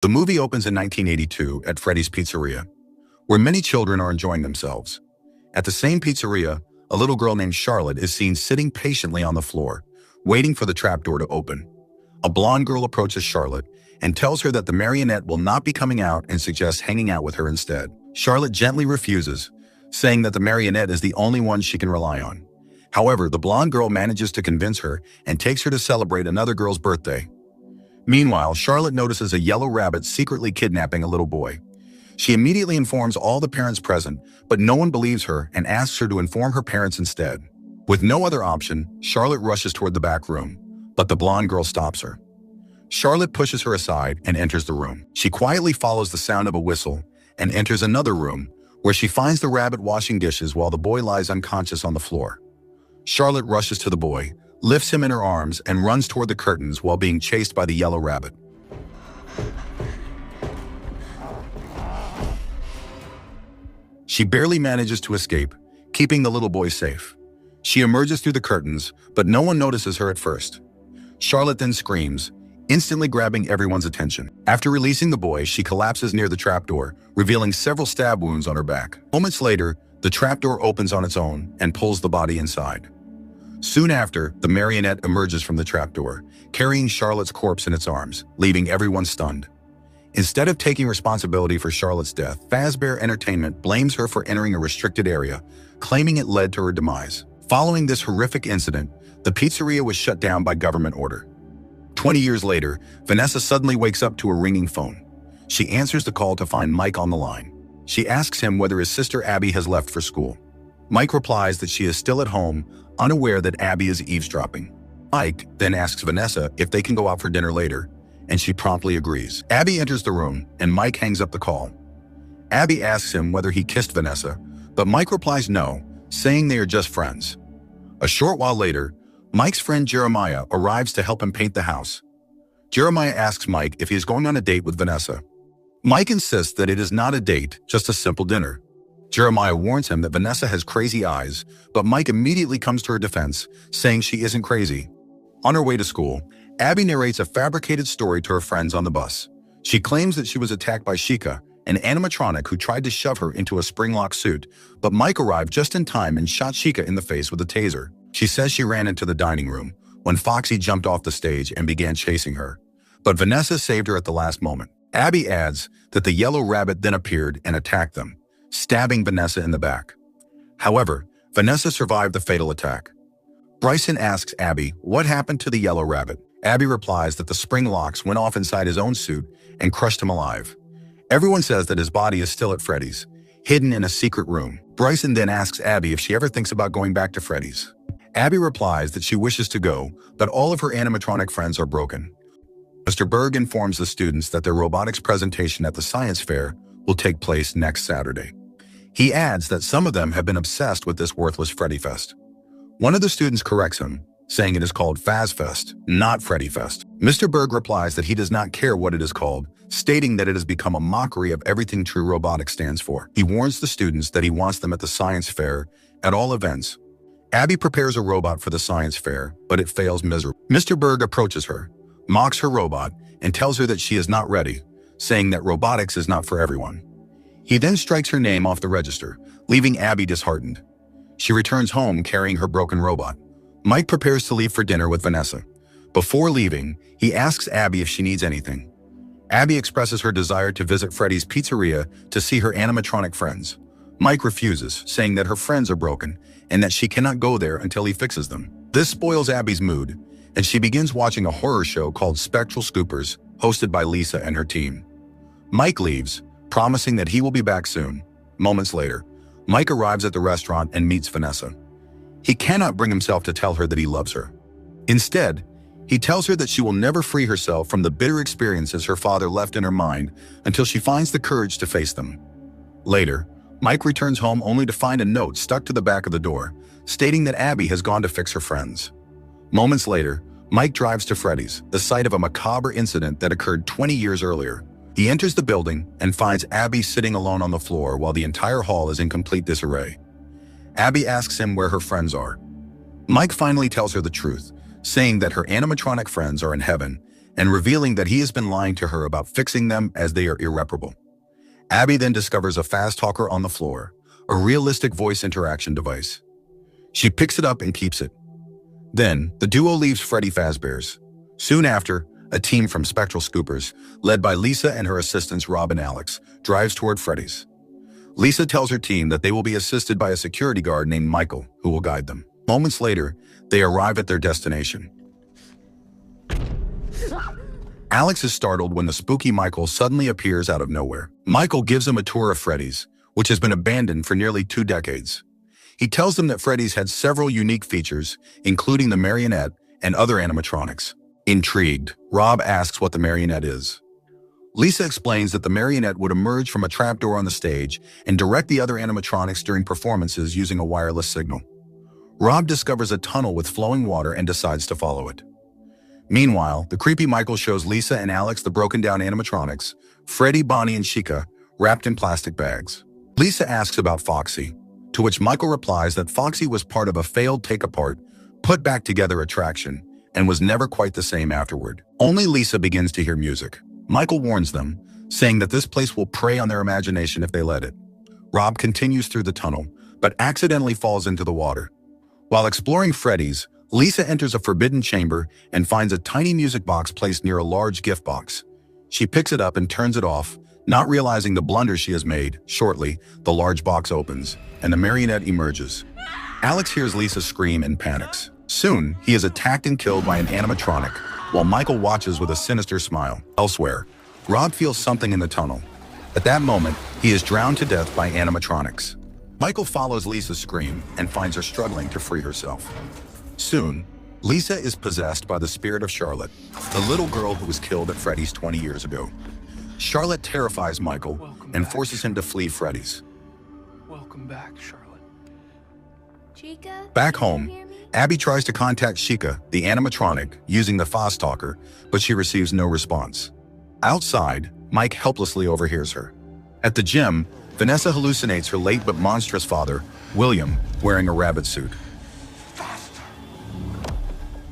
The movie opens in 1982 at Freddy's Pizzeria, where many children are enjoying themselves. At the same pizzeria, a little girl named Charlotte is seen sitting patiently on the floor, waiting for the trapdoor to open. A blonde girl approaches Charlotte and tells her that the marionette will not be coming out and suggests hanging out with her instead. Charlotte gently refuses, saying that the marionette is the only one she can rely on. However, the blonde girl manages to convince her and takes her to celebrate another girl's birthday. Meanwhile, Charlotte notices a yellow rabbit secretly kidnapping a little boy. She immediately informs all the parents present, but no one believes her and asks her to inform her parents instead. With no other option, Charlotte rushes toward the back room, but the blonde girl stops her. Charlotte pushes her aside and enters the room. She quietly follows the sound of a whistle and enters another room, where she finds the rabbit washing dishes while the boy lies unconscious on the floor. Charlotte rushes to the boy, lifts him in her arms, and runs toward the curtains while being chased by the yellow rabbit. She barely manages to escape, keeping the little boy safe. She emerges through the curtains, but no one notices her at first. Charlotte then screams, instantly grabbing everyone's attention. After releasing the boy, she collapses near the trapdoor, revealing several stab wounds on her back. Moments later, the trapdoor opens on its own and pulls the body inside. Soon after, the marionette emerges from the trapdoor, carrying Charlotte's corpse in its arms, leaving everyone stunned. Instead of taking responsibility for Charlotte's death, Fazbear Entertainment blames her for entering a restricted area, claiming it led to her demise. Following this horrific incident, the pizzeria was shut down by government order. 20 years later, Vanessa suddenly wakes up to a ringing phone. She answers the call to find Mike on the line. She asks him whether his sister Abby has left for school. Mike replies that she is still at home, unaware that Abby is eavesdropping. Mike then asks Vanessa if they can go out for dinner later, and she promptly agrees. Abby enters the room, and Mike hangs up the call. Abby asks him whether he kissed Vanessa, but Mike replies no, saying they are just friends. A short while later, Mike's friend Jeremiah arrives to help him paint the house. Jeremiah asks Mike if he is going on a date with Vanessa. Mike insists that it is not a date, just a simple dinner. Jeremiah warns him that Vanessa has crazy eyes, but Mike immediately comes to her defense, saying she isn't crazy. On her way to school, Abby narrates a fabricated story to her friends on the bus. She claims that she was attacked by Chica, an animatronic who tried to shove her into a spring-lock suit, but Mike arrived just in time and shot Chica in the face with a taser. She says she ran into the dining room when Foxy jumped off the stage and began chasing her, but Vanessa saved her at the last moment. Abby adds that the yellow rabbit then appeared and attacked them, stabbing Vanessa in the back. However, Vanessa survived the fatal attack. Bryson asks Abby what happened to the yellow rabbit. Abby replies that the spring locks went off inside his own suit and crushed him alive. Everyone says that his body is still at Freddy's, hidden in a secret room. Bryson then asks Abby if she ever thinks about going back to Freddy's. Abby replies that she wishes to go, but all of her animatronic friends are broken. Mr. Berg informs the students that their robotics presentation at the science fair will take place next Saturday. He adds that some of them have been obsessed with this worthless Freddy Fest. One of the students corrects him, saying it is called Faz Fest, not Freddy Fest. Mr. Berg replies that he does not care what it is called, stating that it has become a mockery of everything true robotics stands for. He warns the students that he wants them at the science fair at all events. Abby prepares a robot for the science fair, but it fails miserably. Mr. Berg approaches her, mocks her robot, and tells her that she is not ready, saying that robotics is not for everyone. He then strikes her name off the register, leaving Abby disheartened. She returns home carrying her broken robot. Mike prepares to leave for dinner with Vanessa. Before leaving, he asks Abby if she needs anything. Abby expresses her desire to visit Freddy's Pizzeria to see her animatronic friends. Mike refuses, saying that her friends are broken and that she cannot go there until he fixes them. This spoils Abby's mood, and she begins watching a horror show called Spectral Scoopers, hosted by Lisa and her team. Mike leaves, promising that he will be back soon. Moments later, Mike arrives at the restaurant and meets Vanessa. He cannot bring himself to tell her that he loves her. Instead, he tells her that she will never free herself from the bitter experiences her father left in her mind until she finds the courage to face them. Later, Mike returns home only to find a note stuck to the back of the door, stating that Abby has gone to fix her friends. Moments later, Mike drives to Freddy's, the site of a macabre incident that occurred 20 years earlier. He enters the building and finds Abby sitting alone on the floor while the entire hall is in complete disarray. Abby asks him where her friends are. Mike finally tells her the truth, saying that her animatronic friends are in heaven and revealing that he has been lying to her about fixing them as they are irreparable. Abby then discovers a fast talker on the floor, a realistic voice interaction device. She picks it up and keeps it. Then, the duo leaves Freddy Fazbear's. Soon after, a team from Spectral Scoopers, led by Lisa and her assistants Rob and Alex, drives toward Freddy's. Lisa tells her team that they will be assisted by a security guard named Michael, who will guide them. Moments later, they arrive at their destination. Alex is startled when the spooky Michael suddenly appears out of nowhere. Michael gives them a tour of Freddy's, which has been abandoned for nearly 2 decades. He tells them that Freddy's had several unique features, including the marionette and other animatronics. Intrigued, Rob asks what the marionette is. Lisa explains that the marionette would emerge from a trapdoor on the stage and direct the other animatronics during performances using a wireless signal. Rob discovers a tunnel with flowing water and decides to follow it. Meanwhile, the creepy Michael shows Lisa and Alex the broken-down animatronics, Freddy, Bonnie, and Chica, wrapped in plastic bags. Lisa asks about Foxy, to which Michael replies that Foxy was part of a failed take-apart, put-back-together attraction and was never quite the same afterward. Only Lisa begins to hear music. Michael warns them, saying that this place will prey on their imagination if they let it. Rob continues through the tunnel, but accidentally falls into the water. While exploring Freddy's, Lisa enters a forbidden chamber and finds a tiny music box placed near a large gift box. She picks it up and turns it off, not realizing the blunder she has made. Shortly, the large box opens, and the marionette emerges. Alex hears Lisa scream and panics. Soon, he is attacked and killed by an animatronic, while Michael watches with a sinister smile. Elsewhere, Rob feels something in the tunnel. At that moment, he is drowned to death by animatronics. Michael follows Lisa's scream and finds her struggling to free herself. Soon, Lisa is possessed by the spirit of Charlotte, the little girl who was killed at Freddy's 20 years ago. Charlotte terrifies Michael and forces him to flee Freddy's. Welcome back, Charlotte. Chica? Back home, Abby tries to contact Chica, the animatronic, using the fast talker, but she receives no response. Outside, Mike helplessly overhears her. At the gym, Vanessa hallucinates her late but monstrous father, William, wearing a rabbit suit.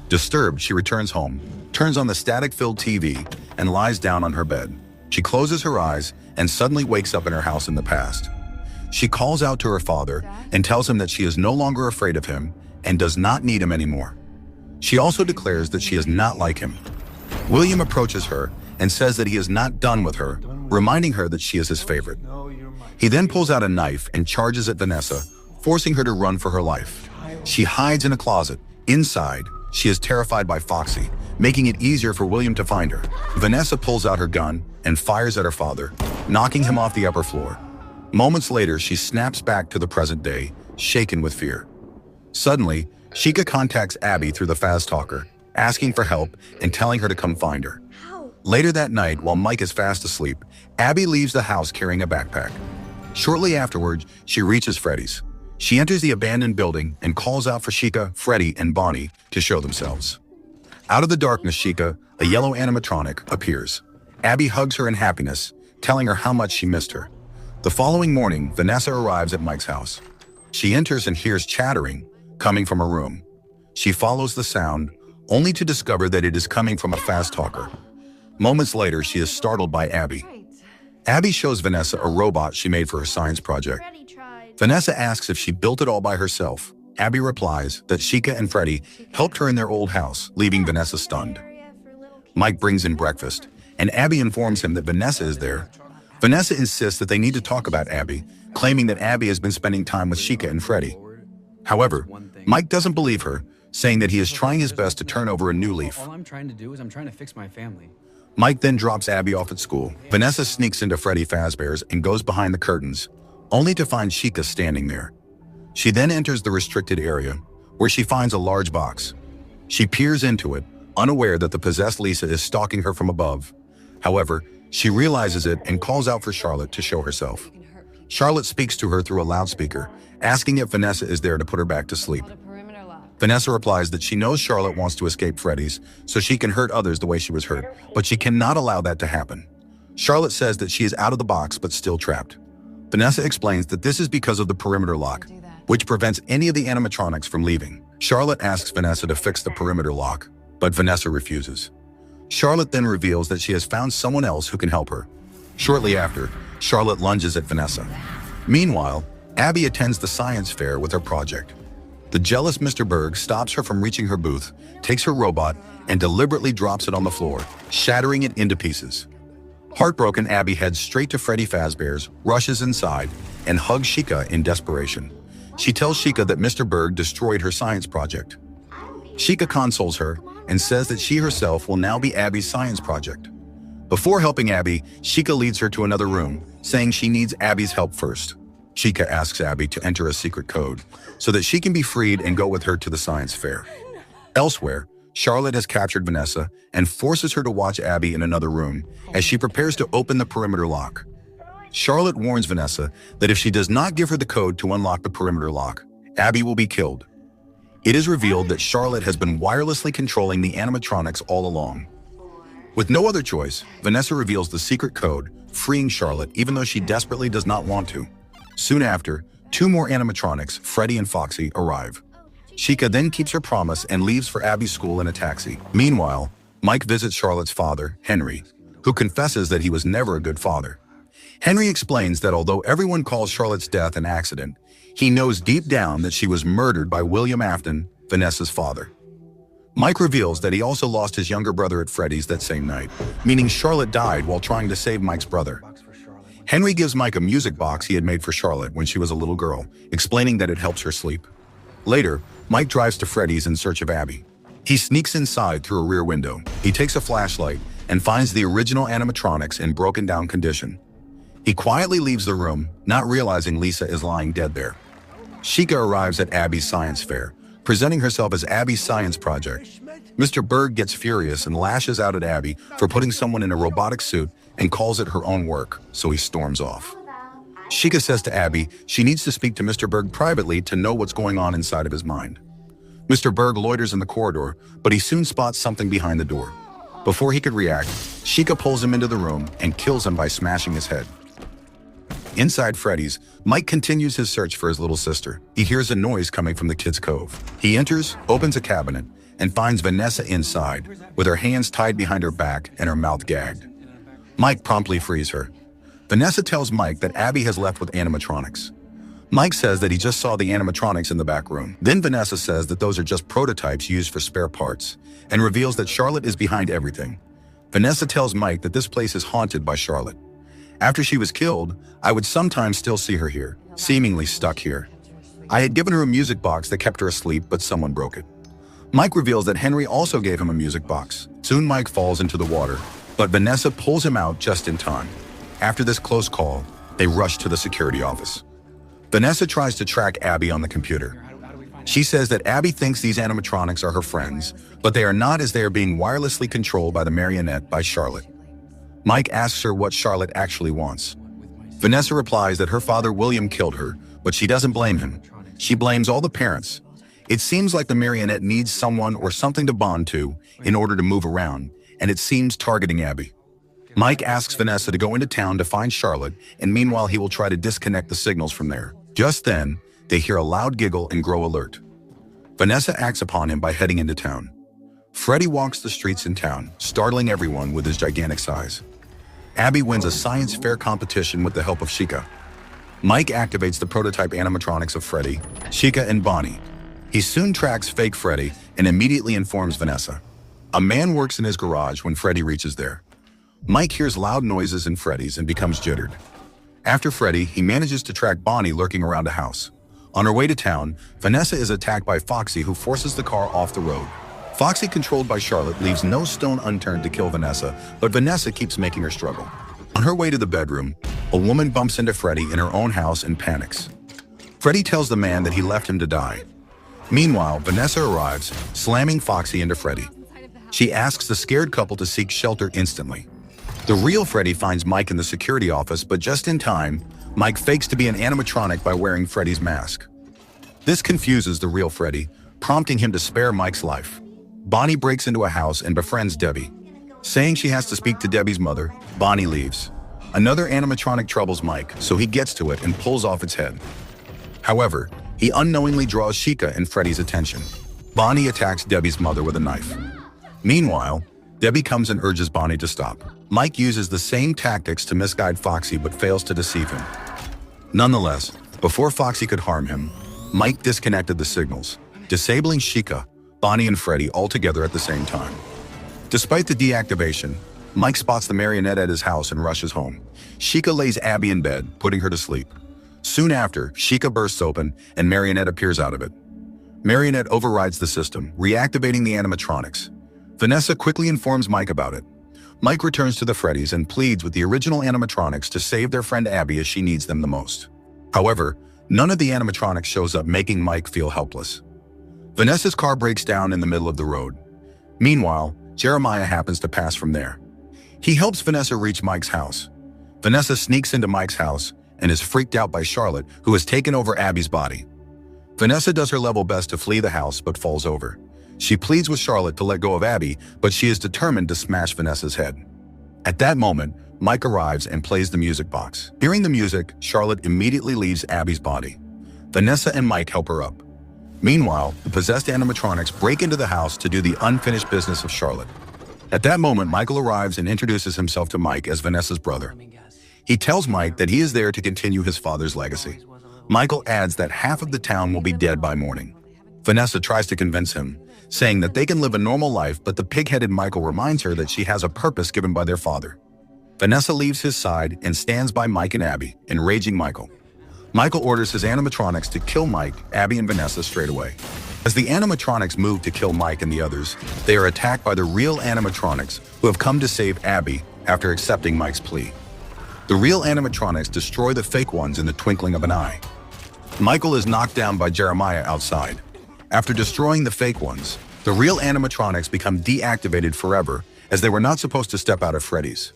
Disturbed, she returns home, turns on the static-filled TV, and lies down on her bed. She closes her eyes and suddenly wakes up in her house in the past. She calls out to her father and tells him that she is no longer afraid of him and does not need him anymore. She also declares that she is not like him. William approaches her and says that he is not done with her, reminding her that she is his favorite. He then pulls out a knife and charges at Vanessa, forcing her to run for her life. She hides in a closet. Inside, she is terrified by Foxy, making it easier for William to find her. Vanessa pulls out her gun and fires at her father, knocking him off the upper floor. Moments later, she snaps back to the present day, shaken with fear. Suddenly, Chica contacts Abby through the fast talker, asking for help and telling her to come find her. Later that night, while Mike is fast asleep, Abby leaves the house carrying a backpack. Shortly afterwards, she reaches Freddy's. She enters the abandoned building and calls out for Chica, Freddy, and Bonnie to show themselves. Out of the darkness, Chica, a yellow animatronic, appears. Abby hugs her in happiness, telling her how much she missed her. The following morning, Vanessa arrives at Mike's house. She enters and hears chattering coming from a room. She follows the sound, only to discover that it is coming from a fast talker. Moments later, she is startled by Abby. Abby shows Vanessa a robot she made for her science project. Vanessa asks if she built it all by herself. Abby replies that Chica and Freddy helped her in their old house, leaving Vanessa stunned. Mike brings in breakfast, and Abby informs him that Vanessa is there. Vanessa insists that they need to talk about Abby, claiming that Abby has been spending time with Chica and Freddy. However, Mike doesn't believe her, saying that he is trying his best to turn over a new leaf. All I'm trying to do is I'm trying to fix my family. Mike then drops Abby off at school. Vanessa sneaks into Freddy Fazbear's and goes behind the curtains, only to find Chica standing there. She then enters the restricted area, where she finds a large box. She peers into it, unaware that the possessed Lisa is stalking her from above. However, she realizes it and calls out for Charlotte to show herself. Charlotte speaks to her through a loudspeaker, asking if Vanessa is there to put her back to sleep. Vanessa replies that she knows Charlotte wants to escape Freddy's so she can hurt others the way she was hurt, but she cannot allow that to happen. Charlotte says that she is out of the box but still trapped. Vanessa explains that this is because of the perimeter lock, which prevents any of the animatronics from leaving. Charlotte asks Vanessa to fix the perimeter lock, but Vanessa refuses. Charlotte then reveals that she has found someone else who can help her. Shortly after, Charlotte lunges at Vanessa. Meanwhile, Abby attends the science fair with her project. The jealous Mr. Berg stops her from reaching her booth, takes her robot, and deliberately drops it on the floor, shattering it into pieces. Heartbroken, Abby heads straight to Freddy Fazbear's, rushes inside, and hugs Chica in desperation. She tells Chica that Mr. Berg destroyed her science project. Chica consoles her and says that she herself will now be Abby's science project. Before helping Abby, Chica leads her to another room, saying she needs Abby's help first. Chica asks Abby to enter a secret code so that she can be freed and go with her to the science fair. Elsewhere, Charlotte has captured Vanessa and forces her to watch Abby in another room as she prepares to open the perimeter lock. Charlotte warns Vanessa that if she does not give her the code to unlock the perimeter lock, Abby will be killed. It is revealed that Charlotte has been wirelessly controlling the animatronics all along. With no other choice, Vanessa reveals the secret code, freeing Charlotte even though she desperately does not want to. Soon after, 2 more animatronics, Freddy and Foxy, arrive. Chica then keeps her promise and leaves for Abby's school in a taxi. Meanwhile, Mike visits Charlotte's father, Henry, who confesses that he was never a good father. Henry explains that although everyone calls Charlotte's death an accident, he knows deep down that she was murdered by William Afton, Vanessa's father. Mike reveals that he also lost his younger brother at Freddy's that same night, meaning Charlotte died while trying to save Mike's brother. Henry gives Mike a music box he had made for Charlotte when she was a little girl, explaining that it helps her sleep. Later, Mike drives to Freddy's in search of Abby. He sneaks inside through a rear window. He takes a flashlight and finds the original animatronics in broken down condition. He quietly leaves the room, not realizing Lisa is lying dead there. Chica arrives at Abby's science fair, presenting herself as Abby's science project. Mr. Berg gets furious and lashes out at Abby for putting someone in a robotic suit and calls it her own work, so he storms off. Chica says to Abby she needs to speak to Mr. Berg privately to know what's going on inside of his mind. Mr. Berg loiters in the corridor, but he soon spots something behind the door. Before he could react, Chica pulls him into the room and kills him by smashing his head. Inside Freddy's, Mike continues his search for his little sister. He hears a noise coming from the kids' cove. He enters, opens a cabinet, and finds Vanessa inside, with her hands tied behind her back and her mouth gagged. Mike promptly frees her. Vanessa tells Mike that Abby has left with animatronics. Mike says that he just saw the animatronics in the back room. Then Vanessa says that those are just prototypes used for spare parts, and reveals that Charlotte is behind everything. Vanessa tells Mike that this place is haunted by Charlotte. After she was killed, I would sometimes still see her here, seemingly stuck here. I had given her a music box that kept her asleep, but someone broke it. Mike reveals that Henry also gave him a music box. Soon Mike falls into the water, but Vanessa pulls him out just in time. After this close call, they rush to the security office. Vanessa tries to track Abby on the computer. She says that Abby thinks these animatronics are her friends, but they are not, as they are being wirelessly controlled by the marionette by Charlotte. Mike asks her what Charlotte actually wants. Vanessa replies that her father William killed her, but she doesn't blame him. She blames all the parents. It seems like the marionette needs someone or something to bond to in order to move around, and it seems targeting Abby. Mike asks Vanessa to go into town to find Charlotte, and meanwhile he will try to disconnect the signals from there. Just then, they hear a loud giggle and grow alert. Vanessa acts upon him by heading into town. Freddy walks the streets in town, startling everyone with his gigantic size. Abby wins a science fair competition with the help of Chica. Mike activates the prototype animatronics of Freddy, Chica, and Bonnie. He soon tracks fake Freddy and immediately informs Vanessa. A man works in his garage when Freddy reaches there. Mike hears loud noises in Freddy's and becomes jittered. After Freddy, he manages to track Bonnie lurking around a house. On her way to town, Vanessa is attacked by Foxy, who forces the car off the road. Foxy, controlled by Charlotte, leaves no stone unturned to kill Vanessa, but Vanessa keeps making her struggle. On her way to the bedroom, a woman bumps into Freddy in her own house and panics. Freddy tells the man that he left him to die. Meanwhile, Vanessa arrives, slamming Foxy into Freddy. She asks the scared couple to seek shelter instantly. The real Freddy finds Mike in the security office, but just in time, Mike fakes to be an animatronic by wearing Freddy's mask. This confuses the real Freddy, prompting him to spare Mike's life. Bonnie breaks into a house and befriends Debbie. Saying she has to speak to Debbie's mother, Bonnie leaves. Another animatronic troubles Mike, so he gets to it and pulls off its head. However, he unknowingly draws Chica and Freddy's attention. Bonnie attacks Debbie's mother with a knife. Meanwhile, Debbie comes and urges Bonnie to stop. Mike uses the same tactics to misguide Foxy but fails to deceive him. Nonetheless, before Foxy could harm him, Mike disconnected the signals, disabling Chica, Bonnie, and Freddy all together at the same time. Despite the deactivation, Mike spots the marionette at his house and rushes home. Chica lays Abby in bed, putting her to sleep. Soon after, Chica bursts open and Marionette appears out of it. Marionette overrides the system, reactivating the animatronics. Vanessa quickly informs Mike about it. Mike returns to the Freddys and pleads with the original animatronics to save their friend Abby as she needs them the most. However, none of the animatronics shows up, making Mike feel helpless. Vanessa's car breaks down in the middle of the road. Meanwhile, Jeremiah happens to pass from there. He helps Vanessa reach Mike's house. Vanessa sneaks into Mike's house and is freaked out by Charlotte, who has taken over Abby's body. Vanessa does her level best to flee the house but falls over. She pleads with Charlotte to let go of Abby, but she is determined to smash Vanessa's head. At that moment, Mike arrives and plays the music box. Hearing the music, Charlotte immediately leaves Abby's body. Vanessa and Mike help her up. Meanwhile, the possessed animatronics break into the house to do the unfinished business of Charlotte. At that moment, Michael arrives and introduces himself to Mike as Vanessa's brother. He tells Mike that he is there to continue his father's legacy. Michael adds that half of the town will be dead by morning. Vanessa tries to convince him, saying that they can live a normal life, but the pig-headed Michael reminds her that she has a purpose given by their father. Vanessa leaves his side and stands by Mike and Abby, enraging Michael. Michael orders his animatronics to kill Mike, Abby, and Vanessa straight away. As the animatronics move to kill Mike and the others, they are attacked by the real animatronics who have come to save Abby after accepting Mike's plea. The real animatronics destroy the fake ones in the twinkling of an eye. Michael is knocked down by Jeremiah outside. After destroying the fake ones, the real animatronics become deactivated forever, as they were not supposed to step out of Freddy's.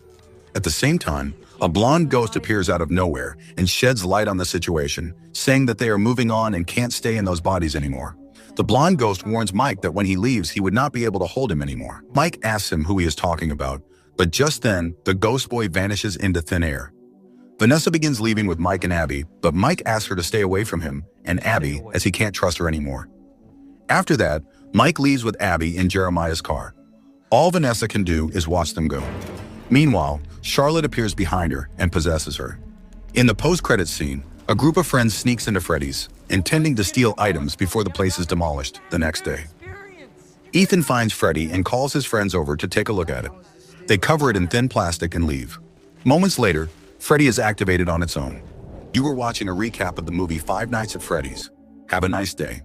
At the same time, a blonde ghost appears out of nowhere and sheds light on the situation, saying that they are moving on and can't stay in those bodies anymore. The blonde ghost warns Mike that when he leaves, he would not be able to hold him anymore. Mike asks him who he is talking about, but just then, the ghost boy vanishes into thin air. Vanessa begins leaving with Mike and Abby, but Mike asks her to stay away from him and Abby as he can't trust her anymore. After that, Mike leaves with Abby in Jeremiah's car. All Vanessa can do is watch them go. Meanwhile, Charlotte appears behind her and possesses her. In the post-credits scene, a group of friends sneaks into Freddy's, intending to steal items before the place is demolished the next day. Ethan finds Freddy and calls his friends over to take a look at it. They cover it in thin plastic and leave. Moments later, Freddy is activated on its own. You were watching a recap of the movie Five Nights at Freddy's. Have a nice day.